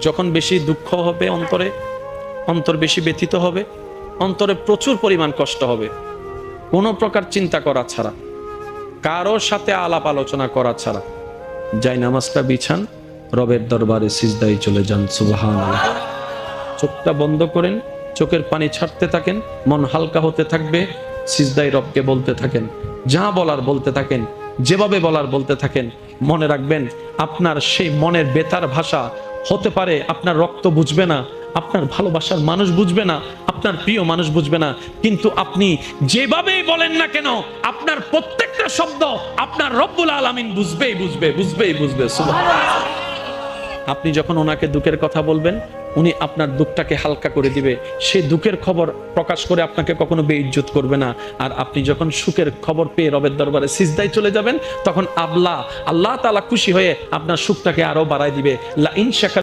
যখন বেশি দুঃখ হবে অন্তরে, অন্তর বেশি ব্যথিত হবে, অন্তরে প্রচুর পরিমাণ কষ্ট হবে, কোনো প্রকার চিন্তা করা ছাড়া, কারোর সাথে আলাপ আলোচনা করা ছাড়া যাই নামাজটা বিছান, রবের দরবারে সিজদায় চলে যান। সুবহানাল্লাহ। চোখটা বন্ধ করেন, চোখের পানি ছাড়তে থাকেন, মন হালকা হতে থাকবে, সিজদায় রবকে বলতে থাকেন, যা বলার বলতে থাকেন, যেভাবে বলার বলতে থাকেন। মনে রাখবেন, আপনার সেই মনের বেতার ভাষা হতে পারে আপনার রক্ত বুঝবে না, আপনার ভালোবাসার মানুষ বুঝবে না, আপনার প্রিয় মানুষ বুঝবে না, কিন্তু আপনি যেভাবেই বলেন না কেন, আপনার প্রত্যেকটা শব্দ আপনার রব্বুল আলামিন বুঝবেই বুঝবে। সুবহানাল্লাহ। আপনি যখন ওনাকে দুঃখের কথা বলবেন, উনি আপনার দুঃখটাকে হালকা করে দিবে, সেই দুঃখের খবর প্রকাশ করে আপনাকে কখনো বেইজ্জত করবে না। আর আপনি যখন সুখের খবর পেয়ে রবের দরবারে সিজদায় চলে যাবেন, তখন আল্লাহ তাআলা খুশি হয়ে আপনার সুখটাকে আরো বাড়ায় দিবে। লা ইন শাকার